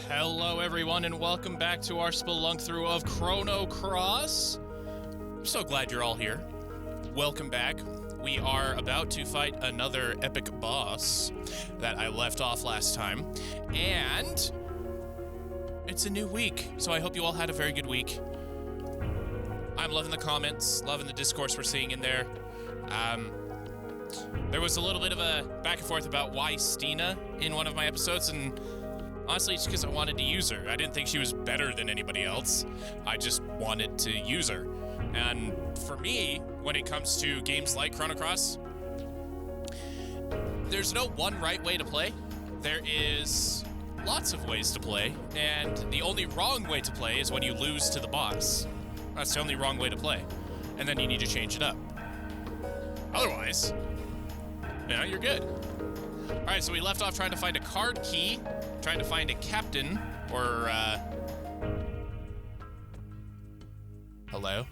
Hello everyone and welcome back to our spelunk through of Chrono Cross. I'm so glad you're all here. Welcome back. We are about to fight another epic boss that I left off last time. And it's a new week, so I hope you all had a very good week. I'm loving the comments, loving the discourse we're seeing in there. There was a little bit of a back and forth about why Stina in one of my episodes, and honestly, it's because I wanted to use her. I didn't think she was better than anybody else. I just wanted to use her. And for me, when it comes to games like Chrono Cross, there's no one right way to play. There is lots of ways to play, and the only wrong way to play is when you lose to the boss. That's the only wrong way to play. And then you need to change it up. Otherwise, you're good. All right, so we left off trying to find a card key, trying to find a captain, or, hello?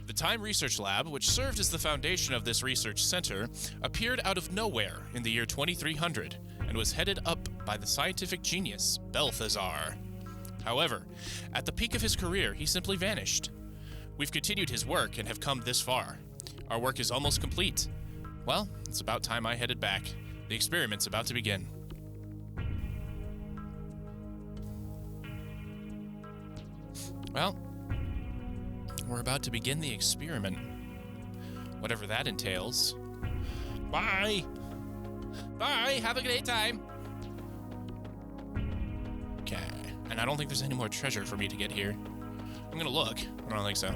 The Time Research Lab, which served as the foundation of this research center, appeared out of nowhere in the year 2300 and was headed up by the scientific genius Balthazar. However, at the peak of his career, he simply vanished. We've continued his work and have come this far. Our work is almost complete. Well, it's about time I headed back. The experiment's about to begin. Well, we're about to begin the experiment. Whatever that entails. Bye! Bye! Have a great time! Okay. And I don't think there's any more treasure for me to get here. I'm gonna look. I don't think so.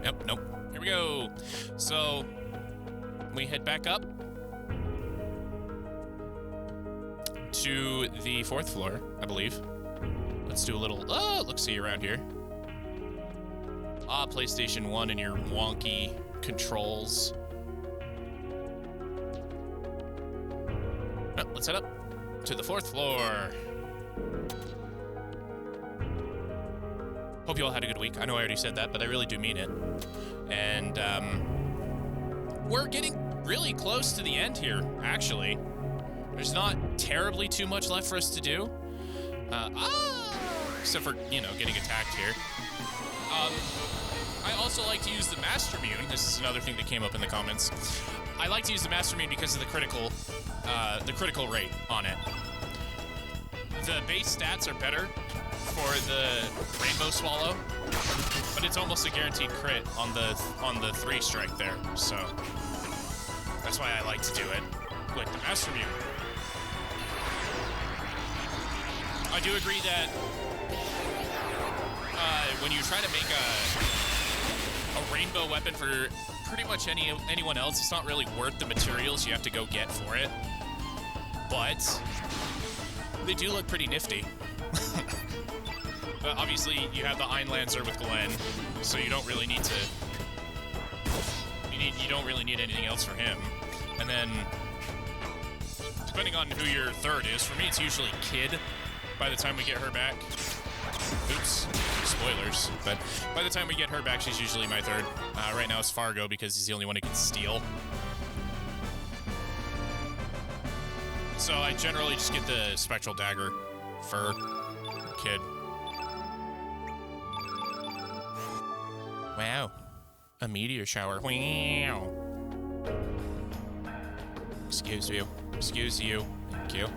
Yep, nope. Here we go. So, we head back up to the 4th floor, I believe. Let's do a little, look-see around here. PlayStation 1 and your wonky controls. Oh, let's head up to the 4th floor. Hope you all had a good week. I know I already said that, but I really do mean it. And, we're getting really close to the end here, actually. There's not terribly too much left for us to do. Except for, getting attacked here. I also like to use the Master Mune. This is another thing that came up in the comments. I like to use the Master Mune because of the critical rate on it. The base stats are better for the Rainbow Swallow, but it's almost a guaranteed crit on the 3-strike there, so that's why I like to do it with the Master Mune. I do agree that when you try to make a rainbow weapon for pretty much anyone else, it's not really worth the materials you have to go get for it, but they do look pretty nifty. But obviously, you have the Einlanzer with Glenn, so you don't really need to. You don't really need anything else for him. And then, depending on who your third is, for me it's usually Kid. By the time we get her back, oops, spoilers. But by the time we get her back, she's usually my third. Right now it's Fargo because he's the only one who can steal. So I generally just get the Spectral Dagger for Kid. Wow. A meteor shower. Wow. Excuse you. Excuse you. Thank you.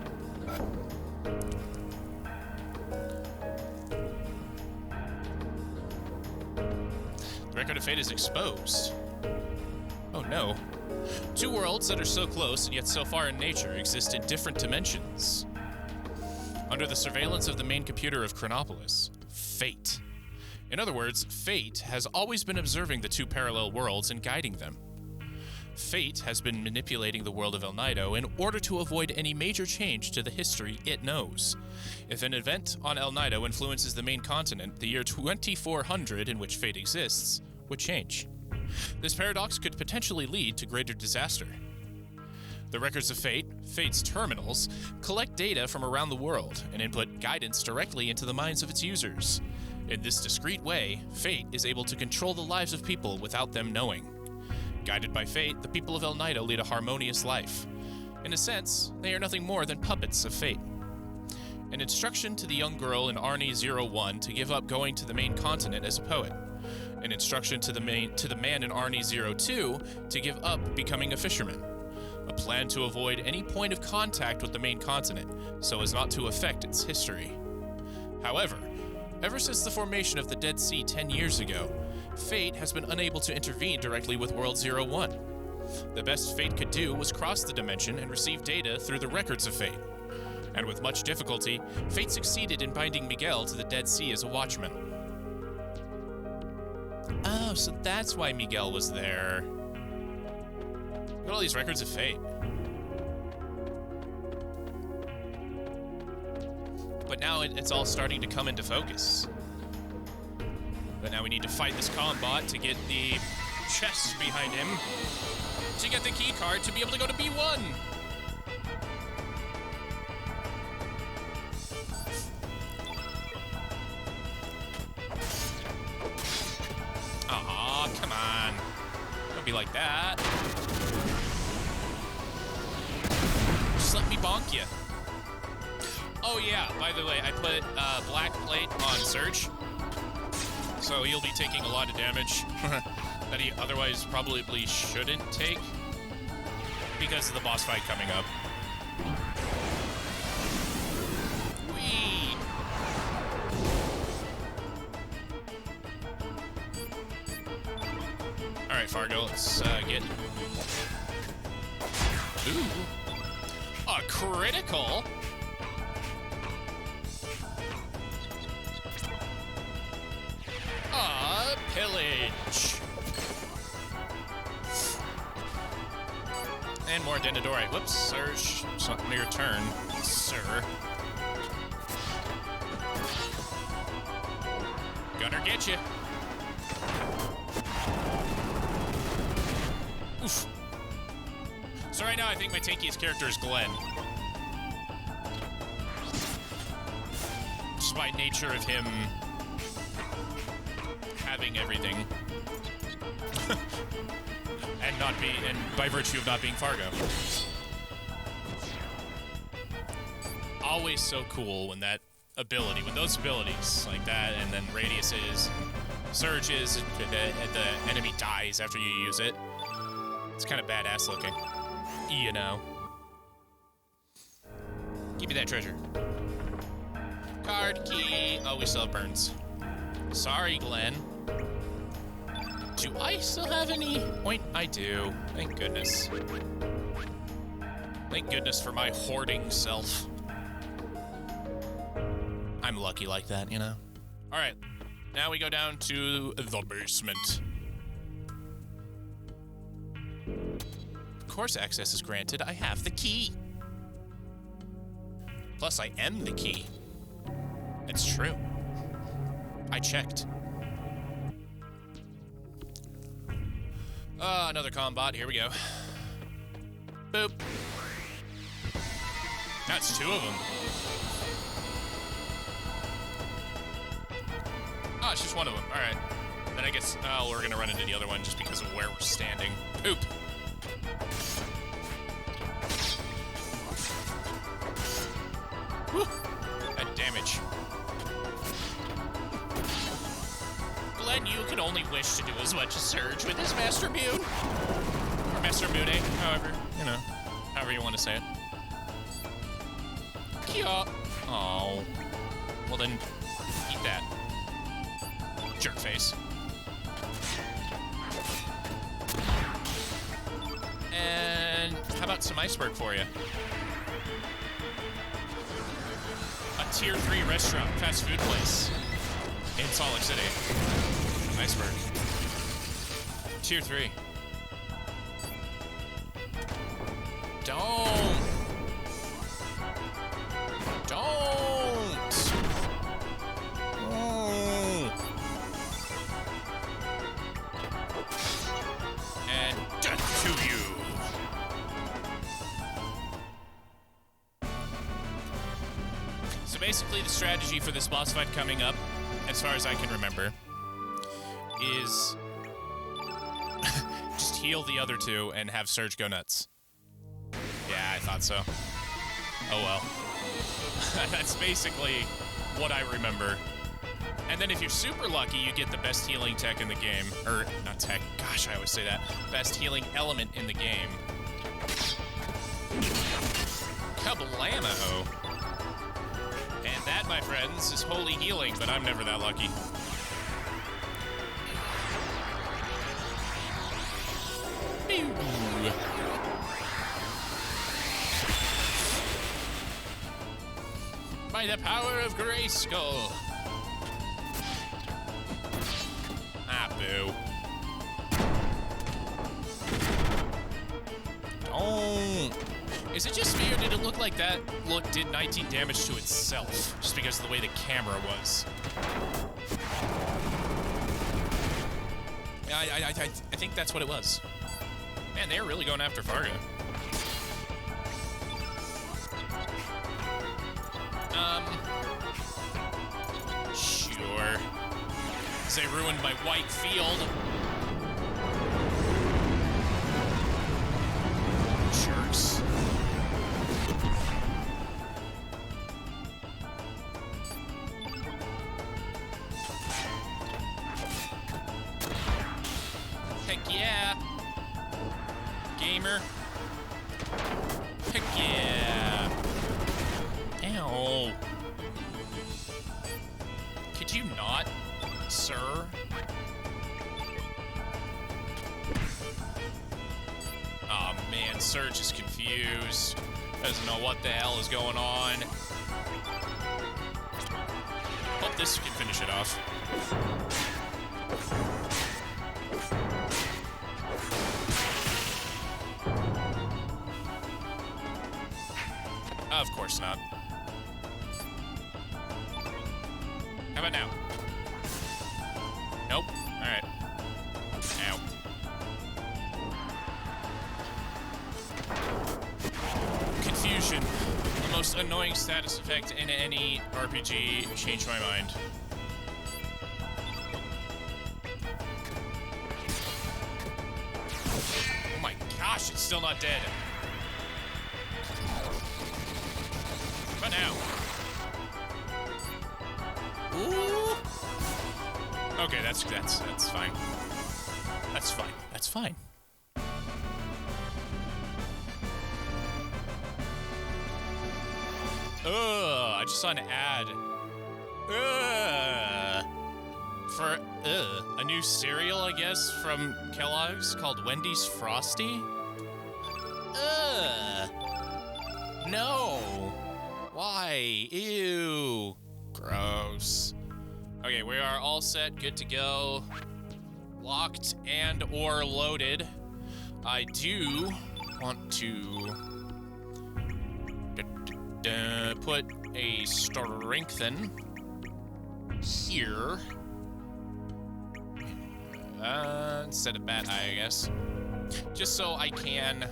The record of fate is exposed. Oh no. Two worlds that are so close and yet so far in nature exist in different dimensions. Under the surveillance of the main computer of Chronopolis, fate. In other words, fate has always been observing the two parallel worlds and guiding them. Fate has been manipulating the world of El Nido in order to avoid any major change to the history it knows. If an event on El Nido influences the main continent, the year 2400 in which fate exists would change. This paradox could potentially lead to greater disaster. The records of fate, fate's terminals, collect data from around the world and input guidance directly into the minds of its users. In this discreet way, fate is able to control the lives of people without them knowing. Guided by fate, the people of El Nido lead a harmonious life. In a sense, they are nothing more than puppets of fate. An instruction to the young girl in Arnie-01 to give up going to the main continent as a poet. An instruction to the man in Arnie-02 to give up becoming a fisherman. A plan to avoid any point of contact with the main continent so as not to affect its history. However, ever since the formation of the Dead Sea 10 years ago, Fate has been unable to intervene directly with World 01. The best Fate could do was cross the dimension and receive data through the records of Fate. And with much difficulty, Fate succeeded in binding Miguel to the Dead Sea as a watchman. Oh, so that's why Miguel was there. Look at all these records of Fate. But now it's all starting to come into focus. But now we need to fight this Combot to get the chest behind him to get the key card to be able to go to B1. Aw, come on. Don't be like that. Just let me bonk you. Oh yeah, by the way, I put Black Plate on Surge. So he'll be taking a lot of damage that he otherwise probably shouldn't take because of the boss fight coming up. Whee! Alright, Fargo, let's get... Ooh! A critical! Pillage! And more Dendadorite. Whoops, Surge. It's not your turn, sir. Gonna get you. Oof. So right now I think my tankiest character is Glenn. Just by nature of him having everything. and by virtue of not being Fargo. Always so cool when that ability, when those abilities like that, and then radiuses, surges, and the enemy dies after you use it. It's kind of badass looking. You know. Give me that treasure. Card key. Oh, we still have burns. Sorry, Glenn. Do I still have any point? I do. Thank goodness. Thank goodness for my hoarding self. I'm lucky like that, you know? Alright, now we go down to the basement. Of course access is granted. I have the key. Plus, I am the key. It's true. I checked. Another Combot. Here we go. Boop. That's two of them. Oh, it's just one of them. All right. Then I guess we're going to run into the other one just because of where we're standing. Poop. Whew. That damage. Glenn, you can only wish to do as much as Surge with his Master Mune. Or Master Mune, however, you know, however you want to say it. Kia. Oh. Well then, eat that. Jerk face. And how about some iceberg for you? A tier 3 restaurant, fast food place in Salt Lake City. Iceberg. Tier 3. Don't. Oh. And death to you. So basically the strategy for this boss fight coming up, as far as I can remember, is just heal the other two and have Surge go nuts. Yeah, I thought so. Oh well. That's basically what I remember. And then if you're super lucky, you get the best healing tech in the game. Or, not tech, gosh, I always say that. Best healing element in the game. Kablamo. And that, my friends, is holy healing, but I'm never that lucky. By the power of Grayskull. Ah, boo. Don't. Is it just me, or did it look like that did 19 damage to itself, just because of the way the camera was? I think that's what it was. Man, they're really going after Farga. Sure. They ruined my white field. Jerks. Heck yeah. Gamer. Heck yeah. Ow. Could you not, sir? Oh man, Surge is confused. Doesn't know what the hell is going on. Hope this can finish it off. Of course not. How about now? Nope. Alright. Ow. Confusion. The most annoying status effect in any RPG. Changed my mind. Oh my gosh, it's still not dead. But now. Ooh. Okay, that's fine. That's fine. That's fine. I just saw an ad. For a new cereal, I guess, from Kellogg's called Wendy's Frosty. No. Why? Ew. Gross. Okay, we are all set, good to go. Locked and or loaded. I do want to put a strengthen here. Instead of bat eye, I guess. Just so I can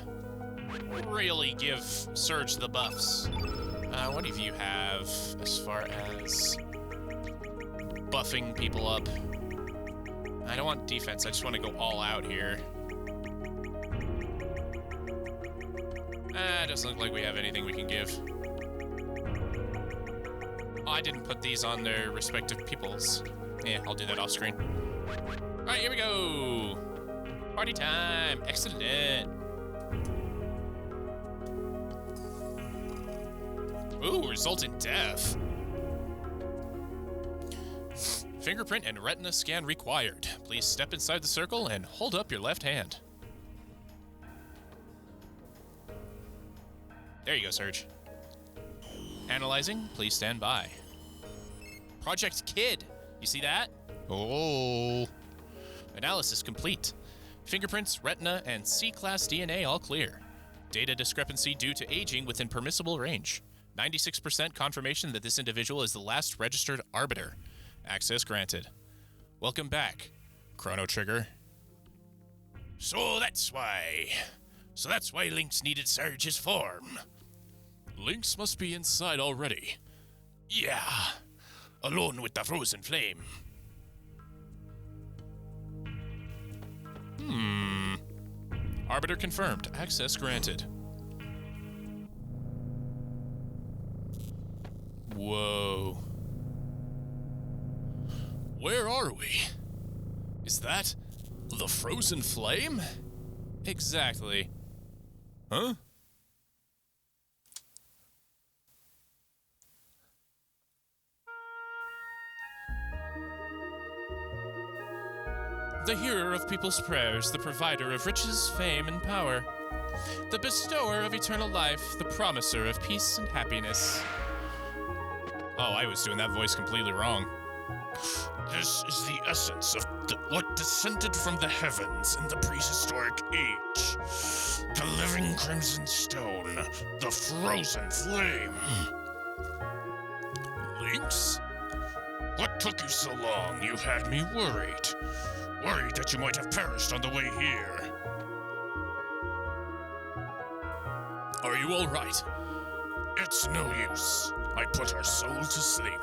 really give Surge the buffs. What do you have as far as buffing people up? I don't want defense, I just want to go all out here. It doesn't look like we have anything we can give. Oh, I didn't put these on their respective peoples. Yeah, I'll do that off screen. Alright, here we go! Party time! Excellent! Ooh, resultant death. Fingerprint and retina scan required. Please step inside the circle and hold up your left hand. There you go, Surge. Analyzing, please stand by. Project Kid, you see that? Oh. Analysis complete. Fingerprints, retina, and C-class DNA all clear. Data discrepancy due to aging within permissible range. 96% confirmation that this individual is the last registered arbiter. Access granted. Welcome back, Chrono Trigger. So that's why Lynx needed Surge's form. Lynx must be inside already. Yeah, alone with the frozen flame. Arbiter confirmed. Access granted. Whoa. Where are we? Is that the frozen flame? Exactly. Huh? The hearer of people's prayers, the provider of riches, fame, and power. The bestower of eternal life, the promiser of peace and happiness. Oh, I was doing that voice completely wrong. This is the essence of what descended from the heavens in the prehistoric age. The living crimson stone, the frozen flame. Lynx? What took you so long? You had me worried. Worried that you might have perished on the way here. Are you all right? It's no use. I put our soul to sleep.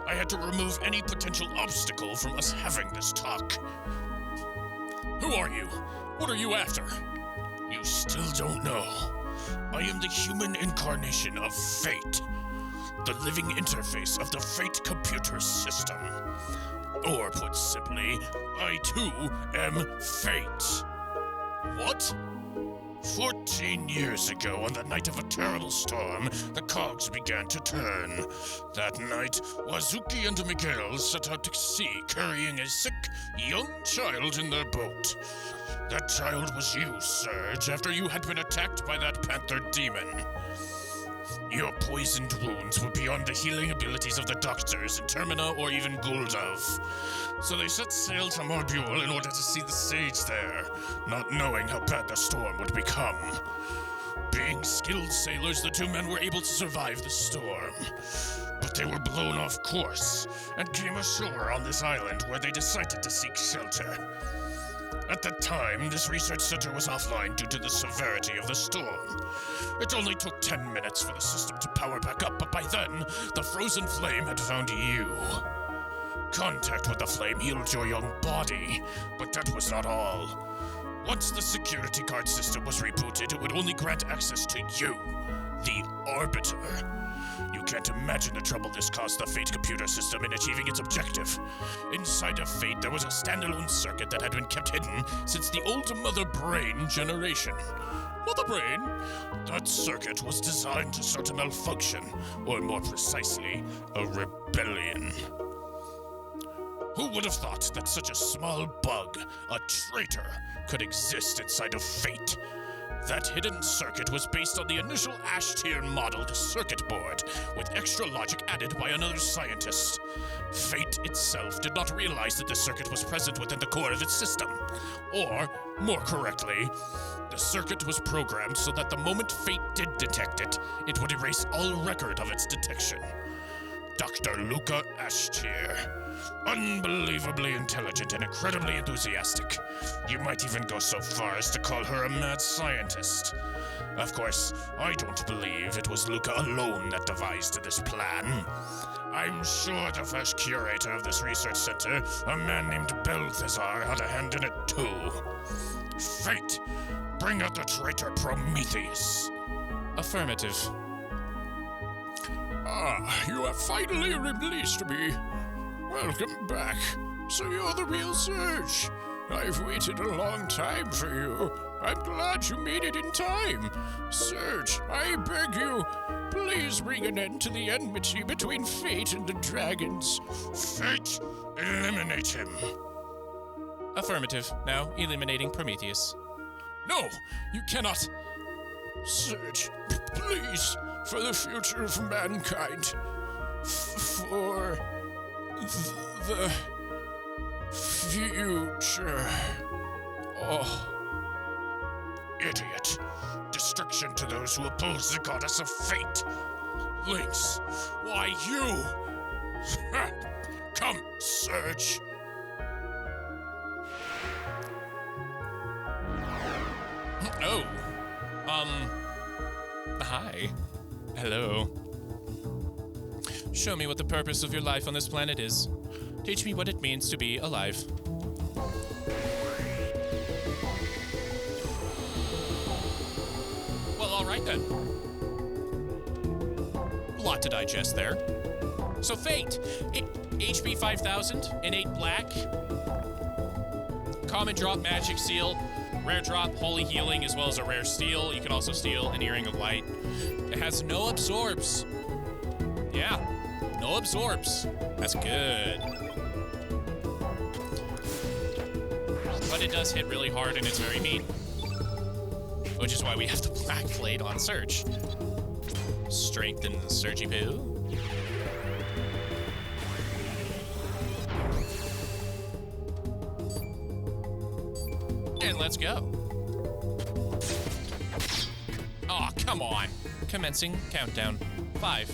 I had to remove any potential obstacle from us having this talk. Who are you? What are you after? You still don't know. I am the human incarnation of Fate. The living interface of the Fate computer system. Or put simply, I too am Fate. What? 14 years ago, on the night of a terrible storm, the cogs began to turn. That night, Wazuki and Miguel set out to sea, carrying a sick, young child in their boat. That child was you, Surge, after you had been attacked by that panther demon. Your poisoned wounds were beyond the healing abilities of the doctors in Termina or even Guldov. So they set sail to Marbule in order to see the sage there, not knowing how bad the storm would become. Being skilled sailors, the two men were able to survive the storm. But they were blown off course and came ashore on this island where they decided to seek shelter. At the time, this research center was offline due to the severity of the storm. It only took 10 minutes for the system to power back up, but by then, the frozen flame had found you. Contact with the flame healed your young body, but that was not all. Once the security card system was rebooted, it would only grant access to you, the Arbiter. You can't imagine the trouble this caused the Fate computer system in achieving its objective. Inside of Fate, there was a standalone circuit that had been kept hidden since the old Mother Brain generation. Mother Brain? That circuit was designed to start a malfunction, or more precisely, a rebellion. Who would have thought that such a small bug, a traitor, could exist inside of Fate? That hidden circuit was based on the initial Ash-tier modeled circuit board, with extra logic added by another scientist. Fate itself did not realize that the circuit was present within the core of its system. Or, more correctly, the circuit was programmed so that the moment Fate did detect it, it would erase all record of its detection. Dr. Luca Ash-tier. Unbelievably intelligent and incredibly enthusiastic. You might even go so far as to call her a mad scientist. Of course, I don't believe it was Luca alone that devised this plan. I'm sure the first curator of this research center, a man named Balthazar, had a hand in it too. Fate, bring out the traitor Prometheus. Affirmative. You have finally released me. Welcome back. So you're the real Surge. I've waited a long time for you. I'm glad you made it in time. Surge, I beg you, please bring an end to the enmity between Fate and the dragons. Fate, eliminate him. Affirmative. Now eliminating Prometheus. No, you cannot. Surge, please, for the future of mankind. For the future. Oh. Idiot. Destruction to those who oppose the goddess of fate. Lynx, why you? Come, Surge. Oh. Hi. Hello. Show me what the purpose of your life on this planet is. Teach me what it means to be alive. Well, all right then. lot to digest there. So Fate, HP 5000, innate black, common drop magic seal, rare drop holy healing, as well as a rare steal. You can also steal an earring of light. It has no absorbs. Yeah, no absorbs. That's good. But it does hit really hard and it's very mean. Which is why we have the black blade on Surge. Strengthen the Surgy Poo. And let's go. Oh, come on. Commencing countdown. 5.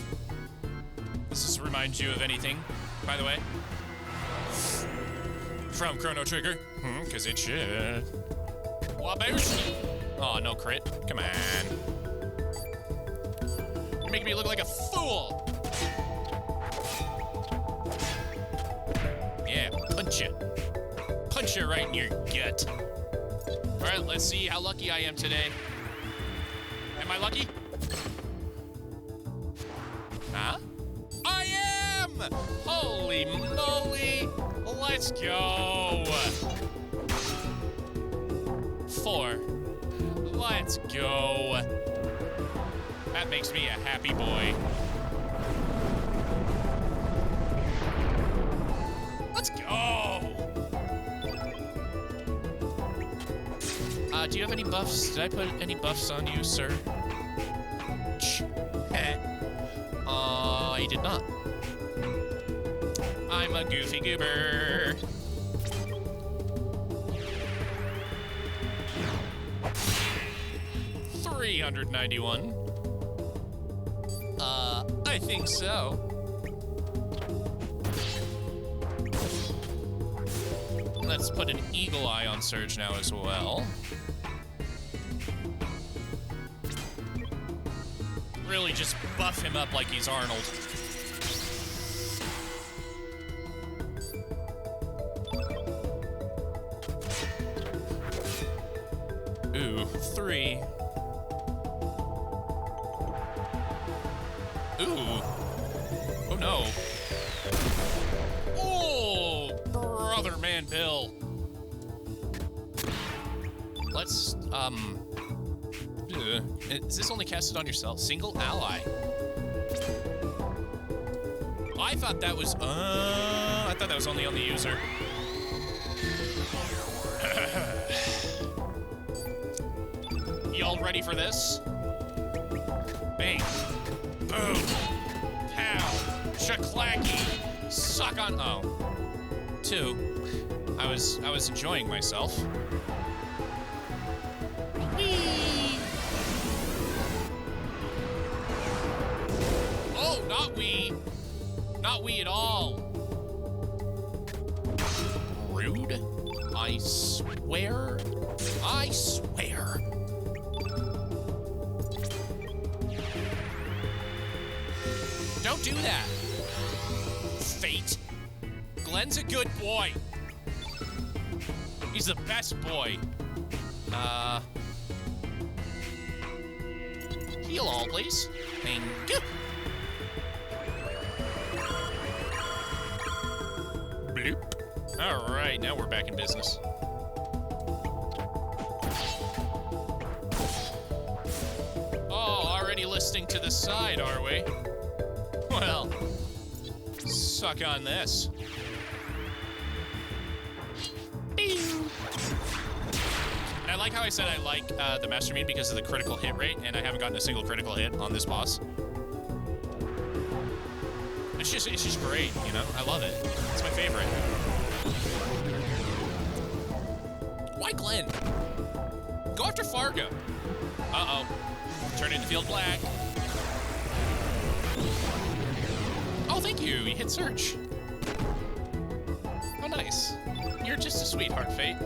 Does this remind you of anything, by the way? From Chrono Trigger? Because it should. Waboosh! Oh, no crit. Come on. You're making me look like a fool! Yeah, punch you. Punch you right in your gut. Alright, let's see how lucky I am today. Am I lucky? Huh? I am! Holy moly! Let's go! 4. Let's go. That makes me a happy boy. Let's go! Do you have any buffs? Did I put any buffs on you, sir? I did not. I'm a goofy goober. $391. I think so. Let's put an eagle eye on Surge now as well. Really just buff him up like he's Arnold. Ooh, 3. Ooh. Oh no. Oh, brother man Bill. Let's, is this only casted on yourself? Single ally. I thought that was only on the user. Y'all ready for this? Bang. Boom. Pow. Shaklacky. Suck on. Oh. 2. I was enjoying myself. Whee! Oh, not we. Not we at all. Rude. I swear. I swear. Don't do that. Fate. Glenn's a good boy. He's the best boy. Heal all, please. Thank you. Bloop. All right, now we're back in business. Oh, already listing to the side, are we? Well, suck on this. I like how I said I like the Master Mean because of the critical hit rate, and I haven't gotten a single critical hit on this boss. It's just great, you know? I love it. It's my favorite. Why Glenn? Go after Fargo. Uh-oh. Turning the field black. Oh, thank you. You hit search. Oh, nice. You're just a sweetheart, Fate.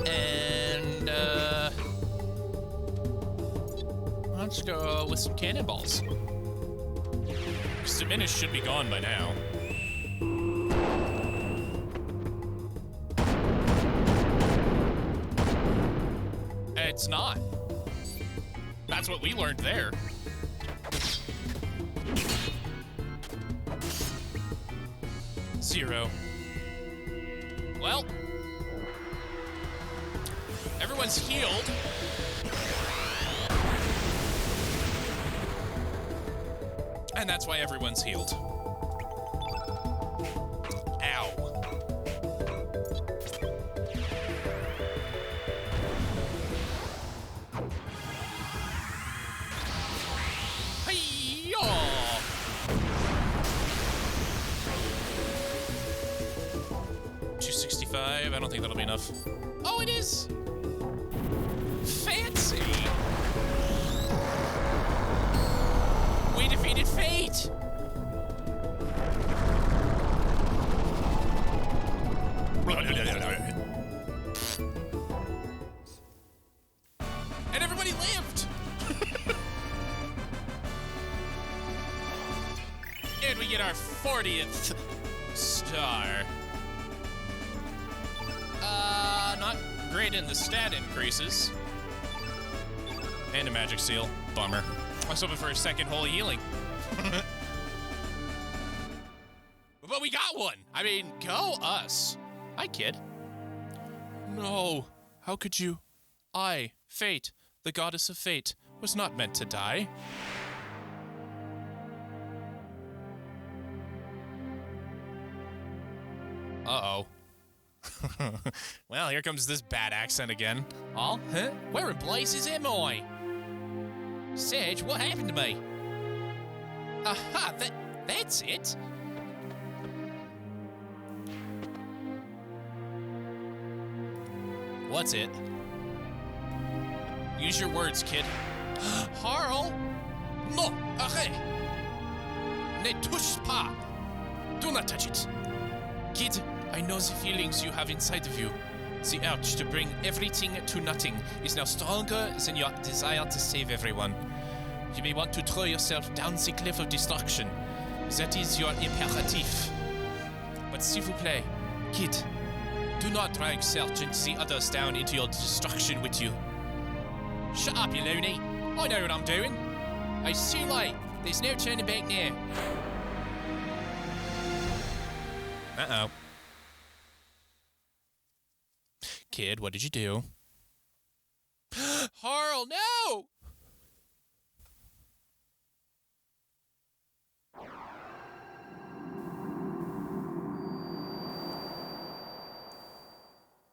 And, let's go with some cannonballs. Because Diminish should be gone by now. It's not. That's what we learned there. Zero. Well, everyone's healed. And that's why everyone's healed. Ow. Hi-yaw! 265. I don't think that'll be enough. Oh, it is! Fancy! We defeated fate! And everybody lived! And we get our 40th star. Not great in the stat increases. And a magic seal. Bummer. I was hoping for a second holy healing. But we got one! I mean, go us. Hi, kid. No. How could you? I, Fate, the goddess of fate, was not meant to die. Uh-oh. Well, here comes this bad accent again. Oh, huh? Where in blazes am I? Sage, what happened to me? Aha, that's it. What's it? Use your words, kid. Harl? No, arrête. Ne touche pas. Do not touch it. Kid, I know the feelings you have inside of you. The urge to bring everything to nothing is now stronger than your desire to save everyone. You may want to throw yourself down the cliff of destruction. That is your imperative. But s'il vous plaît, kid, do not drag Serge and the others down into your destruction with you. Shut up, you loony. I know what I'm doing. It's too late. There's no turning back now. Uh-oh. Kid, what did you do? Harl, no!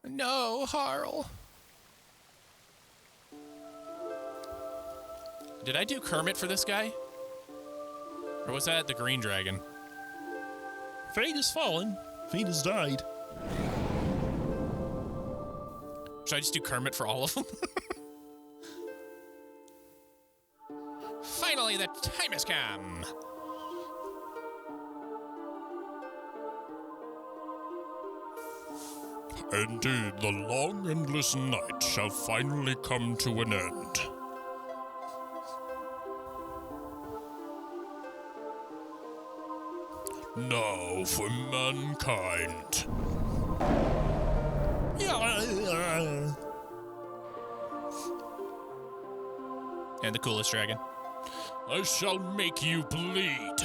No, Harl. Did I do Kermit for this guy? Or was that the green dragon? Fate has fallen. Fate has died. Should I just do Kermit for all of them? Finally, the time has come. Indeed, the long, endless night shall finally come to an end. Now for mankind. And the coolest dragon. I shall make you bleed.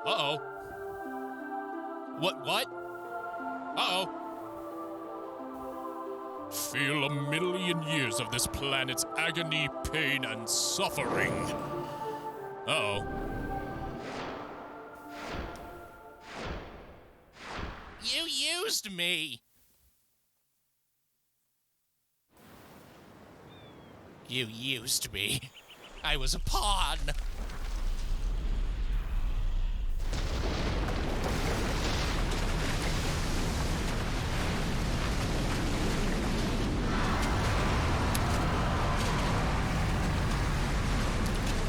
Uh-oh. What? Uh-oh. Feel 1,000,000 years of this planet's agony, pain, and suffering. Uh-oh. You used me! You used me. I was a pawn.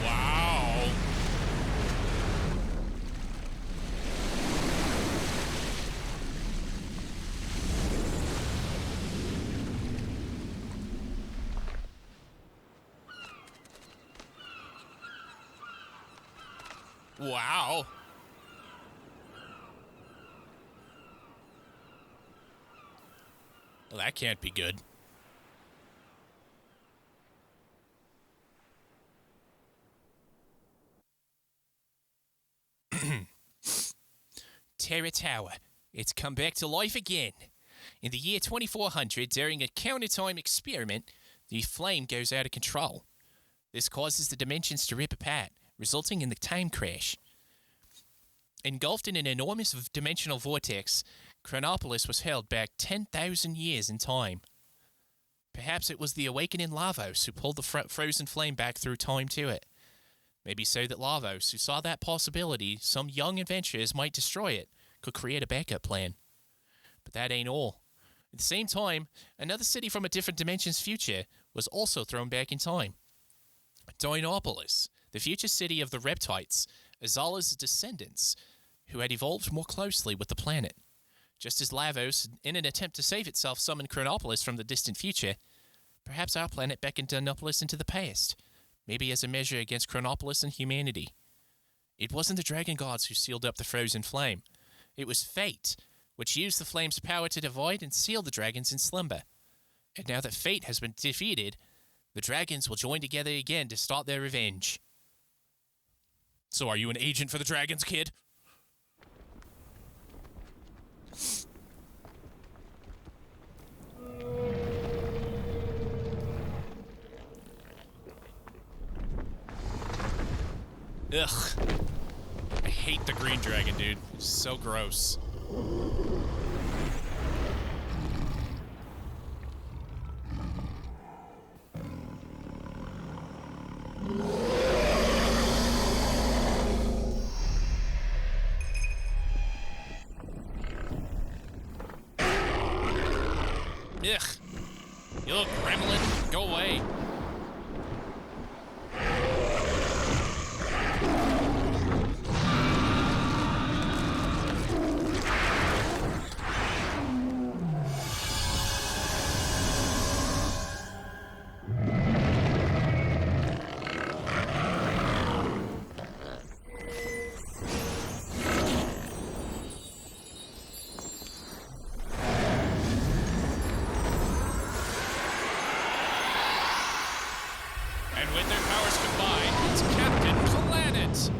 Wow. Wow. Well, that can't be good. Terra Tower. It's come back to life again. In the year 2400, during a counter-time experiment, the flame goes out of control. This causes the dimensions to rip apart, resulting in the time crash. Engulfed in an enormous dimensional vortex, Chronopolis was held back 10,000 years in time. Perhaps it was the awakening Lavos who pulled the frozen flame back through time to it. Maybe so that Lavos, who saw that possibility some young adventurers might destroy it, could create a backup plan. But that ain't all. At the same time, another city from a different dimension's future was also thrown back in time. Chronopolis, the future city of the Reptites, Azala's descendants, who had evolved more closely with the planet. Just as Lavos, in an attempt to save itself, summoned Chronopolis from the distant future, perhaps our planet beckoned Chronopolis into the past, maybe as a measure against Chronopolis and humanity. It wasn't the dragon gods who sealed up the frozen flame. It was fate, which used the flame's power to divide and seal the dragons in slumber. And now that fate has been defeated, the dragons will join together again to start their revenge. So are you an agent for the dragons, kid? Ugh. I hate the green dragon, dude. It's so gross. Ugh. You little gremlin. Go away. With their powers combined, it's Captain Planet!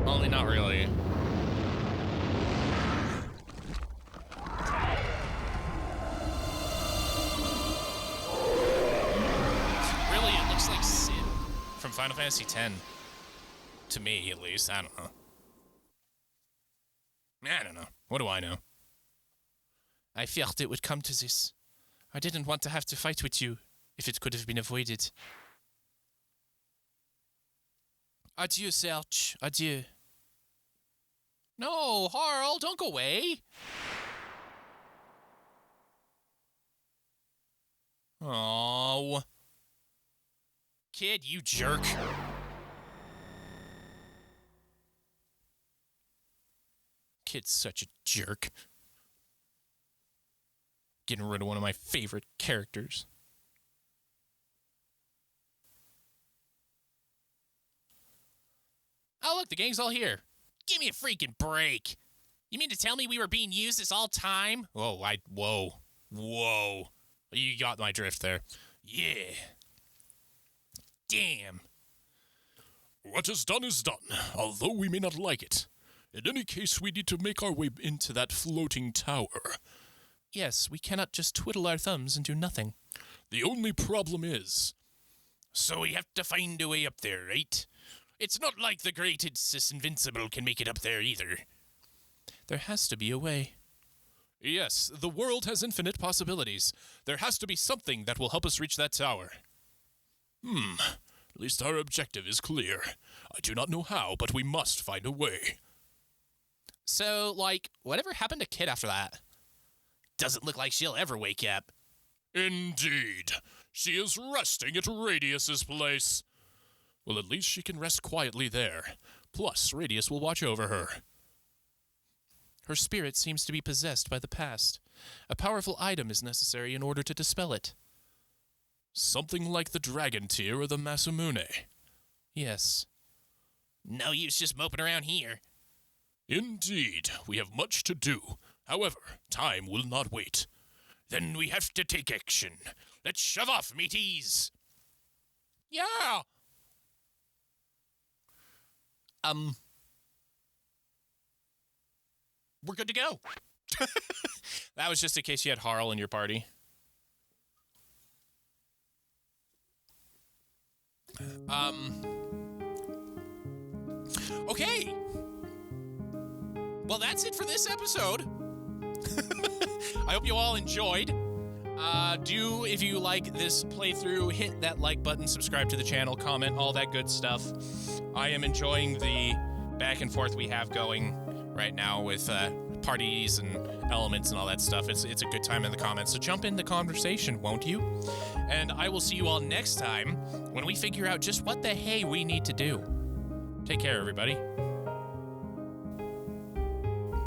Only not really. Really, it looks like Sid from Final Fantasy X. To me, at least. I don't know. I don't know. What do I know? I felt it would come to this. I didn't want to have to fight with you, if it could have been avoided. Adieu, Serge. Adieu. No, Harl, don't go away. Oh. Kid, you jerk. Kid's such a jerk. Getting rid of one of my favorite characters. Oh, look, the gang's all here. Give me a freaking break. You mean to tell me we were being used this all time? Whoa. You got my drift there. Yeah. Damn. What is done, although we may not like it. In any case, we need to make our way into that floating tower. Yes, we cannot just twiddle our thumbs and do nothing. The only problem is... So we have to find a way up there, right? It's not like the great Sis Invincible can make it up there either. There has to be a way. Yes, the world has infinite possibilities. There has to be something that will help us reach that tower. At least our objective is clear. I do not know how, but we must find a way. So, whatever happened to Kid after that? Doesn't look like she'll ever wake up. Indeed. She is resting at Radius's place. Well, at least she can rest quietly there. Plus, Radius will watch over her. Her spirit seems to be possessed by the past. A powerful item is necessary in order to dispel it. Something like the Dragon Tear or the Masamune. Yes. No use just moping around here. Indeed, we have much to do. However, time will not wait. Then we have to take action. Let's shove off, mateys! Yeah. We're good to go. That was just in case you had Harl in your party. Okay. Well, that's it for this episode. I hope you all enjoyed. If you like this playthrough, hit that like button, subscribe to the channel, comment, all that good stuff. I am enjoying the back and forth we have going right now with parties and elements and all that stuff. It's a good time in the comments, so jump in the conversation, won't you? And I will see you all next time when we figure out just what the hey we need to do. Take care, everybody.